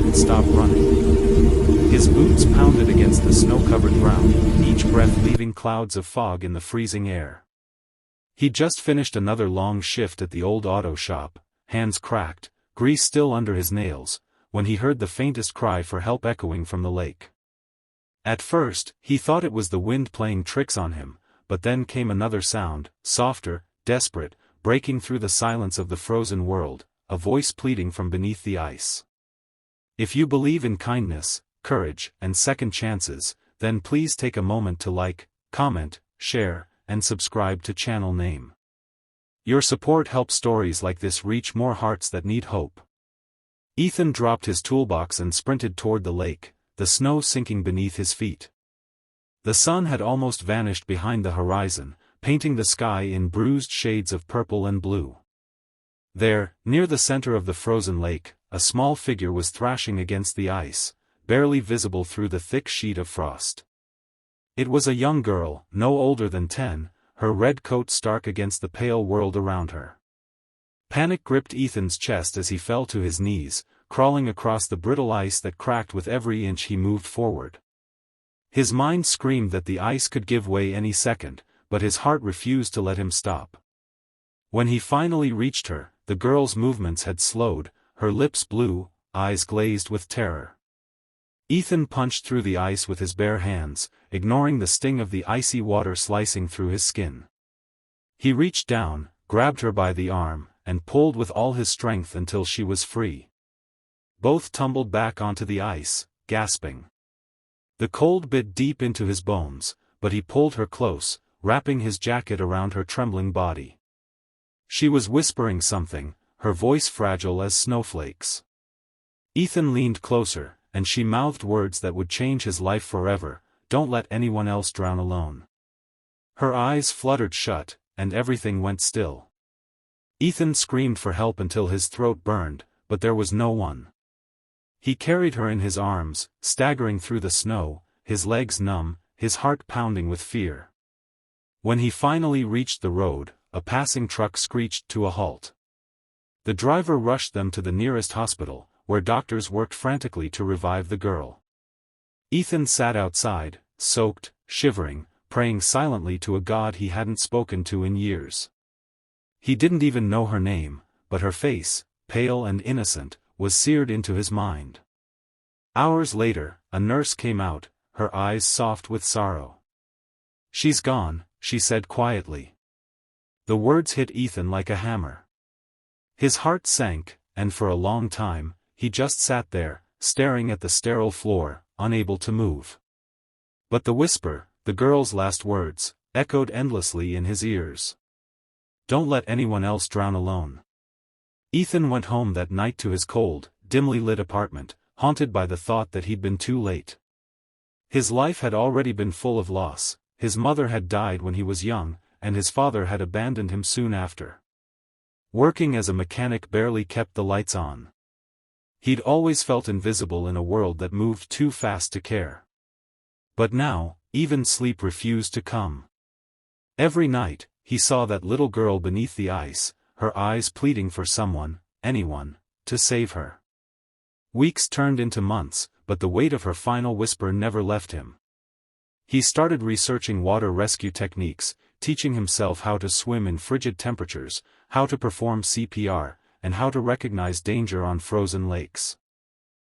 couldn't stop running. His boots pounded against the snow-covered ground, each breath leaving clouds of fog in the freezing air. He'd just finished another long shift at the old auto shop, hands cracked, grease still under his nails, when he heard the faintest cry for help echoing from the lake. At first, he thought it was the wind playing tricks on him, but then came another sound, softer, desperate, breaking through the silence of the frozen world, a voice pleading from beneath the ice. If you believe in kindness, courage, and second chances, then please take a moment to like, comment, share, and subscribe to channel name. Your support helps stories like this reach more hearts that need hope. Ethan dropped his toolbox and sprinted toward the lake, the snow sinking beneath his feet. The sun had almost vanished behind the horizon, painting the sky in bruised shades of purple and blue. There, near the center of the frozen lake, a small figure was thrashing against the ice, barely visible through the thick sheet of frost. It was a young girl, no older than 10, her red coat stark against the pale world around her. Panic gripped Ethan's chest as he fell to his knees, crawling across the brittle ice that cracked with every inch he moved forward. His mind screamed that the ice could give way any second, but his heart refused to let him stop. When he finally reached her, the girl's movements had slowed, her lips blue, eyes glazed with terror. Ethan punched through the ice with his bare hands, ignoring the sting of the icy water slicing through his skin. He reached down, grabbed her by the arm, and pulled with all his strength until she was free. Both tumbled back onto the ice, gasping. The cold bit deep into his bones, but he pulled her close, wrapping his jacket around her trembling body. She was whispering something, her voice fragile as snowflakes. Ethan leaned closer, and she mouthed words that would change his life forever: "Don't let anyone else drown alone." Her eyes fluttered shut, and everything went still. Ethan screamed for help until his throat burned, but there was no one. He carried her in his arms, staggering through the snow, his legs numb, his heart pounding with fear. When he finally reached the road, a passing truck screeched to a halt. The driver rushed them to the nearest hospital, where doctors worked frantically to revive the girl. Ethan sat outside, soaked, shivering, praying silently to a God he hadn't spoken to in years. He didn't even know her name, but her face, pale and innocent, was seared into his mind. Hours later, a nurse came out, her eyes soft with sorrow. "She's gone," she said quietly. The words hit Ethan like a hammer. His heart sank, and for a long time, he just sat there, staring at the sterile floor, unable to move. But the whisper, the girl's last words, echoed endlessly in his ears. "Don't let anyone else drown alone." Ethan went home that night to his cold, dimly lit apartment, haunted by the thought that he'd been too late. His life had already been full of loss. His mother had died when he was young, and his father had abandoned him soon after. Working as a mechanic barely kept the lights on. He'd always felt invisible in a world that moved too fast to care. But now, even sleep refused to come. Every night, he saw that little girl beneath the ice, her eyes pleading for someone, anyone, to save her. Weeks turned into months, but the weight of her final whisper never left him. He started researching water rescue techniques, teaching himself how to swim in frigid temperatures, how to perform CPR, and how to recognize danger on frozen lakes.